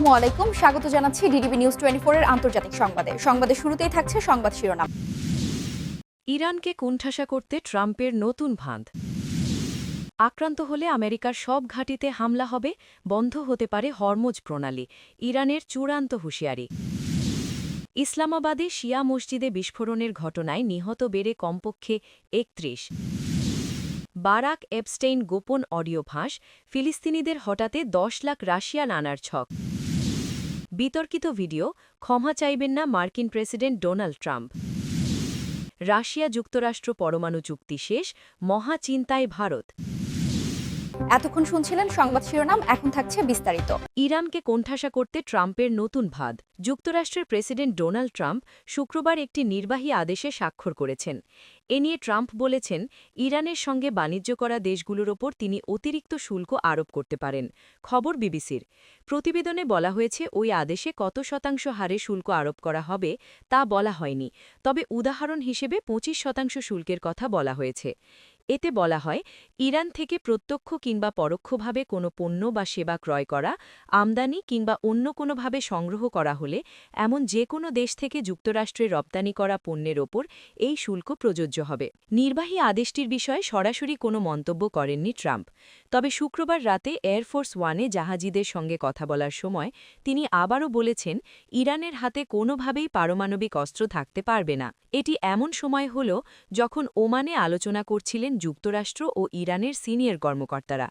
আসসালামু আলাইকুম, স্বাগত জানাচ্ছি ডিডিবি নিউজ 24 এর আন্তর্জাতিক সংবাদে। সংবাদের শুরুতেই থাকছে সংবাদ শিরোনাম। ইরানকে কোণঠাসা করতে ট্রাম্পের নতুন ফাঁদ। আক্রান্ত হলে আমেরিকার সব ঘাঁটিতে হামলা হবে, বন্ধ হতে পারে হরমুজ প্রণালী, ইরানের চূড়ান্ত হুঁশিয়ারি। ইসলামাবাদে শিয়া মসজিদে বিস্ফোরণের ঘটনায় নিহত বেড়ে কমপক্ষে ৩১। বারাক এপস্টেইন গোপন অডিও ফাঁস, ফিলিস্তিনিদের হঠাতে ১০ লাখ রাশিয়ান আনার ছক। বিতর্কিত ভিডিও, ক্ষমা চাইবেন না মার্কিন প্রেসিডেন্ট ডোনাল্ড ট্রাম্প। রাশিয়া যুক্তরাষ্ট্র পরমাণু চুক্তি শেষ, মহা চিন্তায় ভারত। এতক্ষণ শুনছিলেন সংবাদ শিরোনাম, এখন থাকছে বিস্তারিত। ইরানকে কোণঠাসা করতে ট্রাম্পের নতুন ফাঁদ। যুক্তরাষ্ট্রের প্রেসিডেন্ট ডোনাল্ড ট্রাম্প শুক্রবার একটি নির্বাহী আদেশে স্বাক্ষর করেছেন। এ নিয়ে ট্রাম্প বলেছেন, ইরানের সঙ্গে বাণিজ্য করা দেশগুলোর ওপর তিনি অতিরিক্ত শুল্ক আরোপ করতে পারেন। খবর বিবিসির। প্রতিবেদনে বলা হয়েছে, ওই আদেশে কত শতাংশ হারে শুল্ক আরোপ করা হবে তা বলা হয়নি, তবে উদাহরণ হিসেবে ২৫% শুল্কের কথা বলা হয়েছে। এতে বলা হয়, ইরান থেকে প্রত্যক্ষ কিংবা পরোক্ষভাবে কোনো পণ্য বা সেবা ক্রয় করা, আমদানি কিংবা অন্য কোনোভাবে সংগ্রহ করা হলে এমন যে কোনো দেশ থেকে যুক্তরাষ্ট্রে রপ্তানি করা পণ্যের ওপর এই শুল্ক প্রযোজ্য হবে। নির্বাহী আদেশটির বিষয়ে সরাসরি কোনো মন্তব্য করেননি ট্রাম্প। তবে শুক্রবার রাতে এয়ারফোর্স ওয়ানে জাহাজিদের সঙ্গে কথা বলার সময় তিনি আবারও বলেছেন, ইরানের হাতে কোনোভাবেই পারমাণবিক অস্ত্র থাকতে পারবে না। এটি এমন সময় হল যখন ওমানে আলোচনা করছিলেন যুক্তরাষ্ট্র ও ইরানের সিনিয়র কর্মকর্তারা।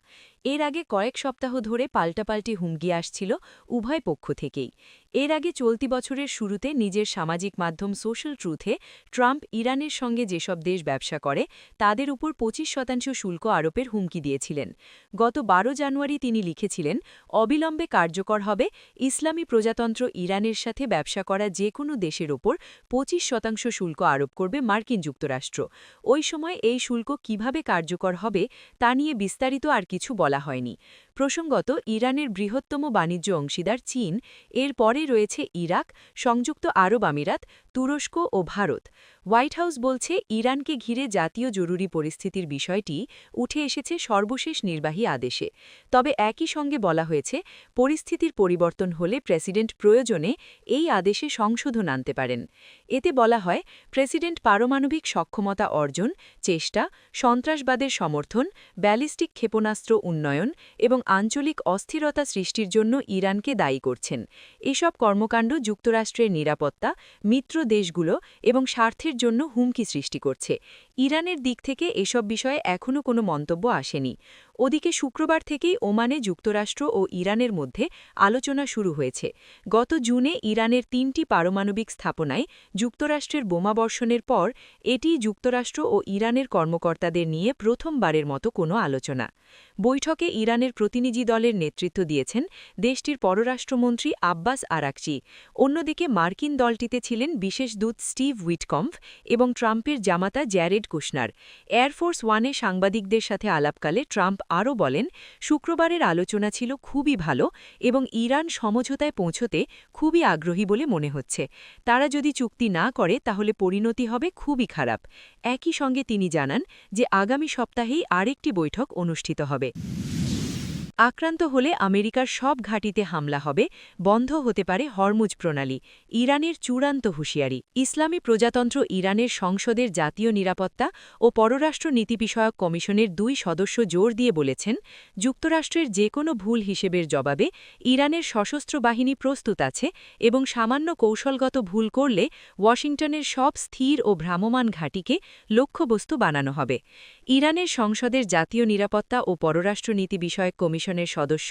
এর আগে কয়েক সপ্তাহ ধরে পাল্টাপাল্টি হুমকি আসছিল উভয় পক্ষ থেকেই। এর আগে চলতি বছরের শুরুতে নিজের সামাজিক মাধ্যম সোশ্যাল ট্রুথে ট্রাম্প ইরানের সঙ্গে যেসব দেশ ব্যবসা করে তাদের উপর ২৫% শুল্ক আরোপের হুমকি দিয়েছিলেন। গত ১২ জানুয়ারি তিনি লিখেছিলেন, অবিলম্বে কার্যকর হবে ইসলামী প্রজাতন্ত্র ইরানের সাথে ব্যবসা করা যে কোনো দেশের ওপর ২৫% শুল্ক আরোপ করবে মার্কিন যুক্তরাষ্ট্র। ওই সময় এই শুল্ক কিভাবে কার্যকর হবে তা নিয়ে বিস্তারিত আর কিছু বলা হয়নি। প্রসঙ্গত, ইরানের বৃহত্তম বাণিজ্য অংশীদার চীন, এর পরে রয়েছে ইরাক, সংযুক্ত আরব আমিরাত, তুরস্ক ও ভারত। হোয়াইট হাউস বলছে, ইরানকে ঘিরে জাতীয় জরুরি পরিস্থিতির বিষয়টি উঠে এসেছে সর্বশেষ নির্বাহী আদেশে। তবে একই সঙ্গে বলা হয়েছে, পরিস্থিতির পরিবর্তন হলে প্রেসিডেন্ট প্রয়োজনে এই আদেশে সংশোধন আনতে পারেন। এতে বলা হয়, প্রেসিডেন্ট পারমাণবিক সক্ষমতা অর্জন, চেষ্টা, সন্ত্রাসবাদের সমর্থন, ব্যালিস্টিক ক্ষেপণাস্ত্র উন্নয়ন এবং আঞ্চলিক অস্থিরতা সৃষ্টির জন্য ইরানকে দায়ী করছেন। এসব কর্মকাণ্ড যুক্তরাষ্ট্রের নিরাপত্তা, মিত্র দেশগুলো এবং স্বার্থের জন্য হুমকি সৃষ্টি করছে। ইরানের দিক থেকে এসব বিষয়ে এখনও কোনো মন্তব্য আসেনি। ওদিকে শুক্রবার থেকেই ওমানে যুক্তরাষ্ট্র ও ইরানের মধ্যে আলোচনা শুরু হয়েছে। গত জুনে ইরানের ৩টি পারমাণবিক স্থাপনায় যুক্তরাষ্ট্রের বোমাবর্ষণের পর এটি যুক্তরাষ্ট্র ও ইরানের কর্মকর্তাদের নিয়ে প্রথমবারের মতো কোনো আলোচনা। বৈঠকে ইরানের প্রতিনিধি দলের নেতৃত্ব দিয়েছেন দেশটির পররাষ্ট্রমন্ত্রী আব্বাস আরাকচি। অন্যদিকে মার্কিন দলটিতে ছিলেন বিশেষ দূত স্টিভ উইটকম্ফ এবং ট্রাম্পের জামাতা জ্যারেড কুশনার। এয়ারফোর্স ওয়ানে সাংবাদিকদের সাথে আলাপকালে ট্রাম্প আরও বলেন, শুক্রবারের আলোচনা ছিল খুবই ভালো এবং ইরান সমঝোতায় পৌঁছতে খুবই আগ্রহী বলে মনে হচ্ছে। তারা যদি চুক্তি না করে তাহলে পরিণতি হবে খুবই খারাপ। একই সঙ্গে তিনি জানান যে আগামী সপ্তাহেই আরেকটি বৈঠক অনুষ্ঠিত হবে। আক্রান্ত হলে আমেরিকার সব ঘাঁটিতে হামলা হবে, বন্ধ হতে পারে হরমুজ প্রণালী, ইরানের চূড়ান্ত হুঁশিয়ারি। ইসলামী প্রজাতন্ত্র ইরানের সংসদের জাতীয় নিরাপত্তা ও পররাষ্ট্র নীতি বিষয়ক কমিশনের ২ সদস্য জোর দিয়ে বলেছেন, যুক্তরাষ্ট্রের যে কোনো ভুল হিসেবের জবাবে ইরানের সশস্ত্র বাহিনী প্রস্তুত আছে এবং সামান্য কৌশলগত ভুল করলে ওয়াশিংটনের সব স্থির ও ভ্রাম্যমাণ ঘাঁটিকে লক্ষ্যবস্তু বানানো হবে। ইরানের সংসদের জাতীয় নিরাপত্তা ও পররাষ্ট্র নীতি বিষয়ক কমিশনের সদস্য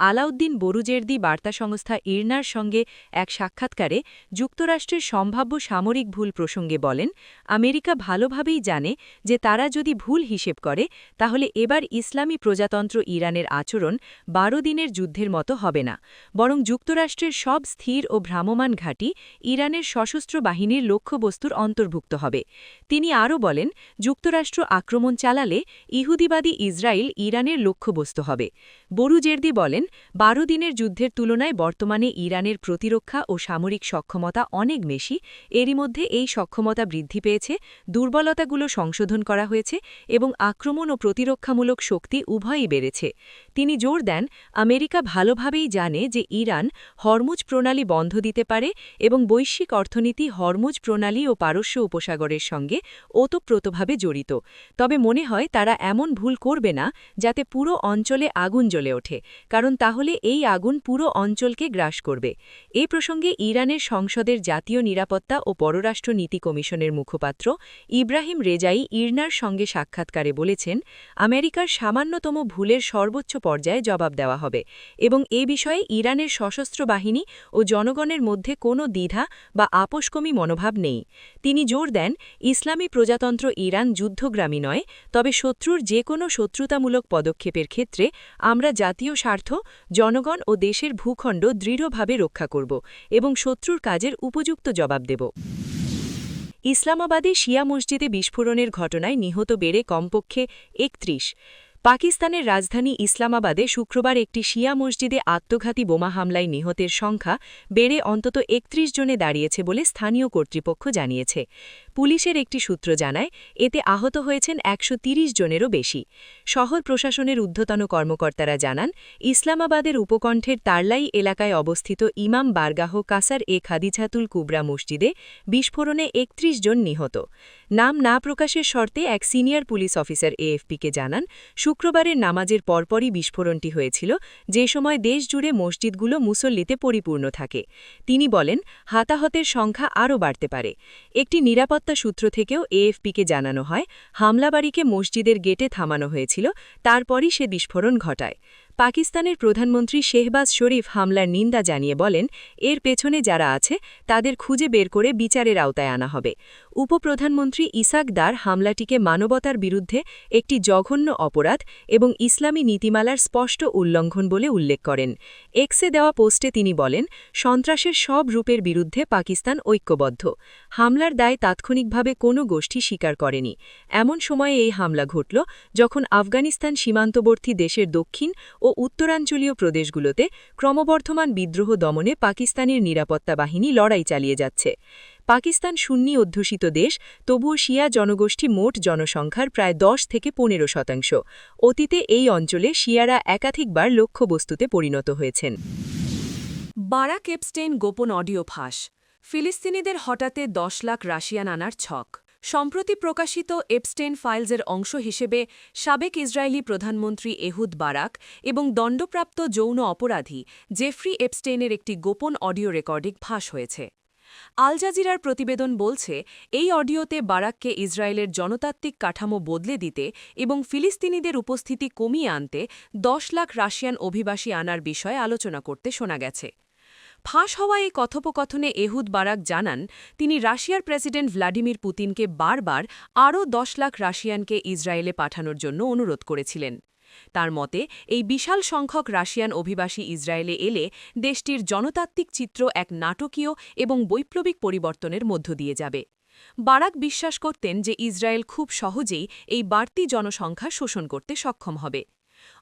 আলাউদ্দিন বোরুজের্দি বার্তা সংস্থা ইরনার সঙ্গে এক সাক্ষাৎকারে যুক্তরাষ্ট্রের সম্ভাব্য সামরিক ভুল প্রসঙ্গে বলেন, আমেরিকা ভালোভাবেই জানে যে তারা যদি ভুল হিসেব করে তাহলে এবার ইসলামী প্রজাতন্ত্র ইরানের আচরণ ১২ দিনের যুদ্ধের মতো হবে না, বরং যুক্তরাষ্ট্রের সব স্থির ও ভ্রাম্যমাণ ঘাঁটি ইরানের সশস্ত্র বাহিনীর লক্ষ্যবস্তুর অন্তর্ভুক্ত হবে। তিনি আরও বলেন, যুক্তরাষ্ট্র আক্রমণ চালালে ইহুদিবাদী ইসরায়েল ইরানের লক্ষ্যবস্তু হবে। বোরুজের্দি বলেন, ১২ দিনের যুদ্ধের তুলনায় বর্তমানে ইরানের প্রতিরক্ষা ও সামরিক সক্ষমতা অনেক বেশি। এরই মধ্যে এই সক্ষমতা বৃদ্ধি পেয়েছে, দুর্বলতাগুলো সংশোধন করা হয়েছে এবং আক্রমণ ও প্রতিরক্ষামূলক শক্তি উভয়ই বেড়েছে। তিনি জোর দেন আমেরিকা ভালোভাবেই জানে যে ইরান হরমুজ প্রণালী বন্ধ দিতে পারে এবং বৈশ্বিক অর্থনীতি হরমুজ প্রণালী ও পারস্য উপসাগরের সঙ্গে ওতপ্রোতভাবে জড়িত। তবে মনে হয় তারা এমন ভুল করবে না যাতে পুরো অঞ্চলে আগুন জ্বলে ওঠে, কারণ তাহলে এই আগুন পুরো অঞ্চলকে গ্রাস করবে। এ প্রসঙ্গে ইরানের সংসদের জাতীয় নিরাপত্তা ও পররাষ্ট্র নীতি কমিশনের মুখপাত্র ইব্রাহিম রেজাই ইরনার সঙ্গে সাক্ষাৎকারে বলেছেন, আমেরিকার সামান্যতম ভুলের সর্বোচ্চ পর্যায়ে জবাব দেওয়া হবে এবং এ বিষয়ে ইরানের সশস্ত্র বাহিনী ও জনগণের মধ্যে কোনো দ্বিধা বা আপোষকমি মনোভাব নেই। তিনি জোর দেন, ইসলামী প্রজাতন্ত্র ইরান যুদ্ধগ্রামী নয়, তবে শত্রুর যে কোনো শত্রুতামূলক পদক্ষেপের ক্ষেত্রে আমরা জাতীয় স্বার্থ, জনগণ ও দেশের ভূখণ্ড দৃঢ়ভাবে রক্ষা করব এবং শত্রুর কাজের উপযুক্ত জবাব দেব। ইসলামাবাদে শিয়া মসজিদে বিস্ফোরণের ঘটনায় নিহত বেড়ে কমপক্ষে ৩১। পাকিস্তানের রাজধানী ইসলামাবাদে শুক্রবার একটি শিয়া মসজিদে আত্মঘাতী বোমা হামলায় নিহতের সংখ্যা বেড়ে অন্তত ৩১ জনে দাঁড়িয়েছে বলে স্থানীয় কর্তৃপক্ষ জানিয়েছে। পুলিশের একটি সূত্র জানায়, এতে আহত হয়েছেন ১৩০ জনেরও বেশি। শহর প্রশাসনের ঊর্ধ্বতন কর্মকর্তারা জানান, ইসলামাবাদের উপকণ্ঠের তারলাই এলাকায় অবস্থিত ইমাম বারগাহ কাসার খাদিজাতুল কুবরা মসজিদে বিস্ফোরণে ৩১ জন নিহত। নাম না প্রকাশের শর্তে এক সিনিয়র পুলিশ অফিসার এএফপিকে জানান, শুক্রবারের নামাজের পরপরই বিস্ফোরণটি হয়েছিল, যে সময় দেশজুড়ে মসজিদগুলো মুসল্লিতে পরিপূর্ণ থাকে। তিনি বলেন, হতাহতের সংখ্যা আরও বাড়তে পারে। একটি নিরাপত্তা সূত্র থেকেও এএফপিকে জানানো হয়, হামলাবাড়িকে মসজিদের গেটে থামানো হয়েছিল, তারপরই সে বিস্ফোরণ ঘটায়। পাকিস্তানের প্রধানমন্ত্রী শেহবাজ শরীফ হামলার নিন্দা জানিয়ে বলেন, এর পেছনে যারা আছে তাদের খুঁজে বের করে বিচারের আওতায় আনা হবে। উপপ্রধানমন্ত্রী ইসাক দার হামলাটিকে মানবতার বিরুদ্ধে একটি জঘন্য অপরাধ এবং ইসলামী নীতিমালার স্পষ্ট উল্লঙ্ঘন বলে উল্লেখ করেন। এক্সে দেওয়া পোস্টে তিনি বলেন, সন্ত্রাসের সব রূপের বিরুদ্ধে পাকিস্তান ঐক্যবদ্ধ। হামলার দায় তাৎক্ষণিকভাবে কোনো গোষ্ঠী স্বীকার করেনি। এমন সময়ে এই হামলা ঘটল যখন আফগানিস্তান সীমান্তবর্তী দেশের দক্ষিণ ও উত্তরাঞ্চলীয় প্রদেশগুলোতে ক্রমবর্ধমান বিদ্রোহ দমনে পাকিস্তানের নিরাপত্তা বাহিনী লড়াই চালিয়ে যাচ্ছে। পাকিস্তান সুন্নি অধ্যুষিত দেশ, তবুও শিয়া জনগোষ্ঠী মোট জনসংখ্যার প্রায় ১০ থেকে ১৫%। অতীতে এই অঞ্চলে শিয়ারা একাধিকবার লক্ষ্যবস্তুতে পরিণত হয়েছেন। বারাক এপস্টেইন গোপন অডিও ফাঁস, ফিলিস্তিনিদের হঠাতে ১০ লাখ রাশিয়ান আনার ছক। সম্প্রতি প্রকাশিত এপস্টেইন ফাইলসের অংশ হিসেবে সাবেক ইসরায়েলি প্রধানমন্ত্রী এহুদ বারাক এবং দণ্ডপ্রাপ্ত যৌন অপরাধী জেফ্রি এপস্টেইনের একটি গোপন অডিও রেকর্ডিং ফাঁস হয়েছে। আল জাজিরার প্রতিবেদন বলছে, এই অডিওতে বারাককে ইসরায়েলের জনতাত্ত্বিক কাঠামো বদলে দিতে এবং ফিলিস্তিনিদের উপস্থিতি কমিয়ে আনতে ১০ লাখ রাশিয়ান অভিবাসী আনার বিষয়ে আলোচনা করতে শোনা গেছে। ফাঁস হওয়া এই কথোপকথনে এহুদ বারাক জানান, তিনি রাশিয়ার প্রেসিডেন্ট ভ্লাদিমির পুতিনকে বারবার আরও ১০ লাখ রাশিয়ানকে ইসরায়েলে পাঠানোর জন্য অনুরোধ করেছিলেন। তার মতে, এই বিশাল সংখ্যক রাশিয়ান অভিবাসী ইসরায়েলে এলে দেশটির জনতাত্ত্বিক চিত্র এক নাটকীয় এবং বৈপ্লবিক পরিবর্তনের মধ্য দিয়ে যাবে। বারাক বিশ্বাস করতেন যে ইসরায়েল খুব সহজেই এই বাড়তি জনসংখ্যা শোষণ করতে সক্ষম হবে।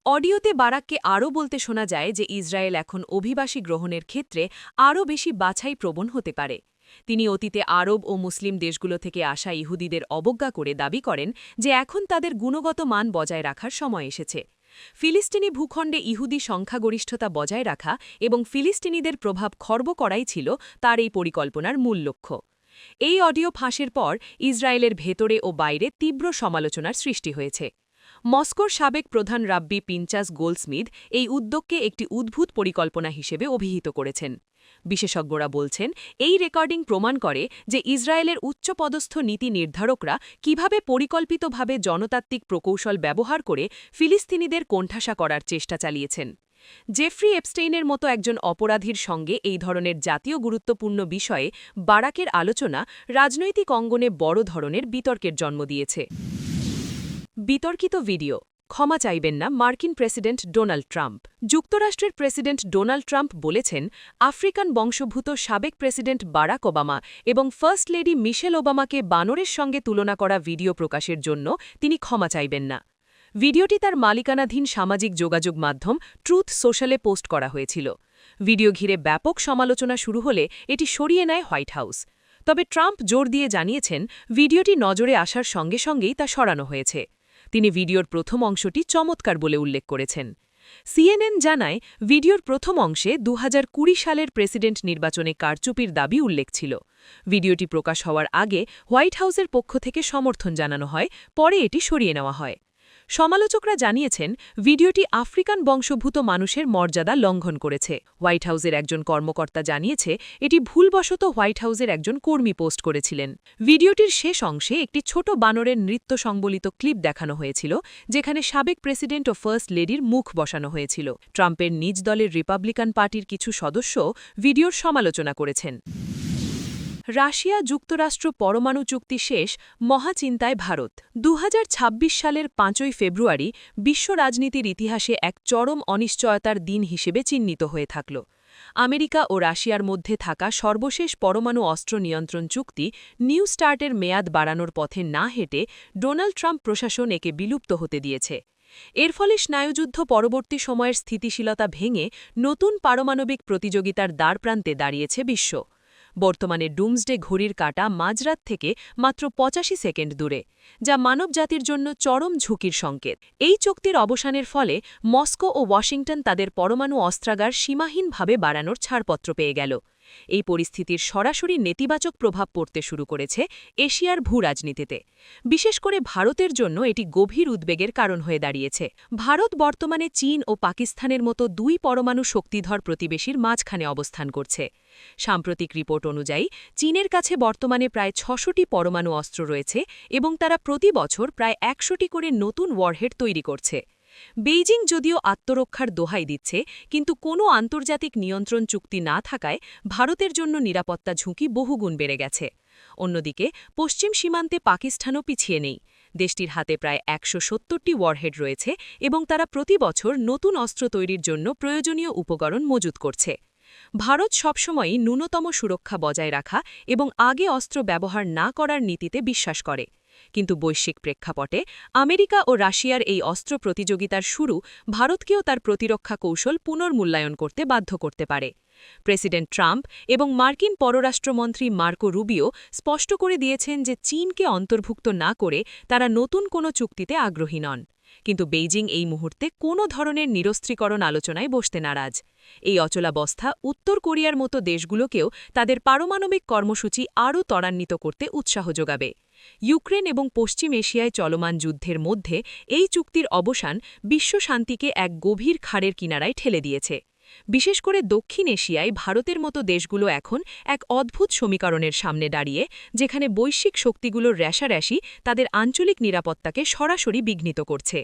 অডিওতে বারাককে আরও বলতে শোনা যায় যে ইসরায়েল এখন অভিবাসী গ্রহণের ক্ষেত্রে আরও বেশি বাছাই প্রবণ হতে পারে। তিনি অতীতে আরব ও মুসলিম দেশগুলো থেকে আসা ইহুদিদের অবজ্ঞা করে দাবি করেন যে এখন তাদের গুণগত মান বজায় রাখার সময় এসেছে। ফিলিস্তিনি ভূখণ্ডে ইহুদি সংখ্যাগরিষ্ঠতা বজায় রাখা এবং ফিলিস্তিনিদের প্রভাব খর্ব করাই ছিল তার এই পরিকল্পনার মূল লক্ষ্য। এই অডিও ফাঁসের পর ইসরায়েলের ভেতরে ও বাইরে তীব্র সমালোচনার সৃষ্টি হয়েছে। মস্কোর সাবেক প্রধান রাব্বি পিঞ্চাস গোল্ডস্মিথ এই উদ্যোগকে একটি উদ্ভূত পরিকল্পনা হিসেবে অভিহিত করেছেন। বিশেষজ্ঞরা বলছেন, এই রেকর্ডিং প্রমাণ করে যে ইসরায়েলের উচ্চপদস্থ নীতি নির্ধারকরা কিভাবে পরিকল্পিতভাবে জনতাত্ত্বিক প্রকৌশল ব্যবহার করে ফিলিস্তিনিদের কোণঠাসা করার চেষ্টা চালিয়েছেন। জেফ্রি এপস্টেইনের মতো একজন অপরাধীর সঙ্গে এই ধরনের জাতীয় গুরুত্বপূর্ণ বিষয়ে বারাকের আলোচনা রাজনৈতিক অঙ্গনে বড় ধরনের বিতর্কের জন্ম দিয়েছে। বিতর্কিত ভিডিও, ক্ষমা চাইবেন না মার্কিন প্রেসিডেন্ট ডোনাল্ড ট্রাম্প। যুক্তরাষ্ট্রের প্রেসিডেন্ট ডোনাল্ড ট্রাম্প বলেছেন, আফ্রিকান বংশোদ্ভূত সাবেক প্রেসিডেন্ট বারাক ওবামা এবং ফার্স্ট লেডি মিশেল ওবামাকে বানরের সঙ্গে তুলনা করা ভিডিও প্রকাশের জন্য তিনি ক্ষমা চাইবেন না। ভিডিওটি তার মালিকানাধীন সামাজিক যোগাযোগ মাধ্যম ট্রুথ সোশ্যালে পোস্ট করা হয়েছিল। ভিডিও ঘিরে ব্যাপক সমালোচনা শুরু হলে এটি সরিয়ে নেয় হোয়াইট হাউস। তবে ট্রাম্প জোর দিয়ে জানিয়েছেন, ভিডিওটি নজরে আসার সঙ্গে সঙ্গেই তা সরানো হয়েছে। তিনি ভিডিওর প্রথম অংশটি চমৎকার বলে উল্লেখ করেছেন। সিএনএন জানায় ভিডিওর প্রথম অংশে 2020 সালের প্রেসিডেন্ট নির্বাচনে কারচুপির দাবি উল্লেখ ছিল। ভিডিওটি প্রকাশ হওয়ার আগে হোয়াইট হাউসের পক্ষ থেকে সমর্থন জানানো হয়, পরে এটি সরিয়ে নেওয়া হয়। সমালোচকরা জানিয়েছেন ভিডিওটি আফ্রিকান বংশোদ্ভূত মানুষের মর্যাদা লঙ্ঘন করেছে। হোয়াইট হাউসের একজন কর্মকর্তা জানিয়েছে এটি ভুলবশত হোয়াইট হাউসের একজন কর্মী পোস্ট করেছিলেন। ভিডিওটির শেষ অংশে একটি ছোট বানরের নৃত্য সংবলিত ক্লিপ দেখানো হয়েছিল, যেখানে সাবেক প্রেসিডেন্ট ও ফার্স্ট লেডির মুখ বসানো হয়েছিল। ট্রাম্পের নিজ দলের রিপাবলিকান পার্টির কিছু সদস্য ভিডিওর সমালোচনা করেছেন। রাশিয়া যুক্তরাষ্ট্র পরমাণু চুক্তি শেষ, মহাচিন্তায় ভারত। 2026 সালের 5 ফেব্রুয়ারি বিশ্ব রাজনীতির ইতিহাসে এক চরম অনিশ্চয়তার দিন হিসেবে চিহ্নিত হয়ে থাকল। আমেরিকা ও রাশিয়ার মধ্যে থাকা সর্বশেষ পরমাণু অস্ত্র নিয়ন্ত্রণ চুক্তি নিউ স্টার্টের মেয়াদ বাড়ানোর পথে না হেঁটে ডোনাল্ড ট্রাম্প প্রশাসন একে বিলুপ্ত হতে দিয়েছে। এর ফলে স্নায়ুযুদ্ধ পরবর্তী সময়ের স্থিতিশীলতা ভেঙে নতুন পারমাণবিক প্রতিযোগিতার দ্বারপ্রান্তে দাঁড়িয়েছে বিশ্ব। বর্তমানে ডুমসডে ঘড়ির কাঁটা মাঝরাত থেকে মাত্র 85 সেকেন্ড দূরে, যা মানবজাতির জন্য চরম ঝুঁকির সংকেত। এই চুক্তির অবসানের ফলে মস্কো ও ওয়াশিংটন তাদের পরমাণু অস্ত্রাগার সীমাহীনভাবে বাড়ানোর ছাড়পত্র পেয়ে গেল। এই পরিস্থিতির সরাসরি নেতিবাচক প্রভাব পড়তে শুরু করেছে এশিয়ার ভূরাজনীতিতে। বিশেষ করে ভারতের জন্য এটি গভীর উদ্বেগের কারণ হয়ে দাঁড়িয়েছে। ভারত বর্তমানে চীন ও পাকিস্তানের মতো দুই পরমাণু শক্তিধর প্রতিবেশীর মাঝখানে অবস্থান করছে। সাম্প্রতিক রিপোর্ট অনুযায়ী চীনের কাছে বর্তমানে প্রায় 600টি পরমাণু অস্ত্র রয়েছে এবং তারা প্রতি বছর প্রায় 100টি করে নতুন ওয়ারহেড তৈরি করছে। বেইজিং যদিও আত্মরক্ষার দোহাই দিচ্ছে, কিন্তু কোনো আন্তর্জাতিক নিয়ন্ত্রণ চুক্তি না থাকায় ভারতের জন্য নিরাপত্তা ঝুঁকি বহুগুণ বেড়ে গেছে। অন্যদিকে পশ্চিম সীমান্তে পাকিস্তানও পিছিয়ে নেই। দেশটির হাতে প্রায় 170টি ওয়ারহেড রয়েছে এবং তারা প্রতি বছর নতুন অস্ত্র তৈরির জন্য প্রয়োজনীয় উপকরণ মজুত করছে। ভারত সবসময়ই ন্যূনতম সুরক্ষা বজায় রাখা এবং আগে অস্ত্র ব্যবহার না করার নীতিতে বিশ্বাস করে। কিন্তু বৈশ্বিক প্রেক্ষাপটে আমেরিকা ও রাশিয়ার এই অস্ত্র প্রতিযোগিতার শুরু ভারতকেও তার প্রতিরক্ষা কৌশল পুনর্মূল্যায়ন করতে বাধ্য করতে পারে। প্রেসিডেন্ট ট্রাম্প এবং মার্কিন পররাষ্ট্রমন্ত্রী মার্কো রুবিও স্পষ্ট করে দিয়েছেন যে চীনকে অন্তর্ভুক্ত না করে তারা নতুন কোনো চুক্তিতে আগ্রহী নন। কিন্তু বেইজিং এই মুহূর্তে কোনো ধরনের নিরস্ত্রীকরণ আলোচনায় বসতে নারাজ। এই অচলাবস্থা উত্তর কোরিয়ার মতো দেশগুলোকেও তাদের পারমাণবিক কর্মসূচি আরও ত্বরান্বিত করতে উৎসাহ যোগাবে। ইউক্রেন এবং পশ্চিম এশিয়ায় চলমান যুদ্ধের মধ্যে এই চুক্তির অবসান বিশ্ব শান্তিকে এক গভীর খাড়ের কিনারায় ঠেলে দিয়েছে। বিশেষ করে দক্ষিণ এশিয়ায় ভারতের মতো দেশগুলো এখন এক অদ্ভুত সমীকরণের সামনে দাঁড়িয়ে, যেখানে বৈশ্বিক শক্তিগুলোর রেষারেষি তাদের আঞ্চলিক নিরাপত্তাকে সরাসরি বিঘ্নিত করছে।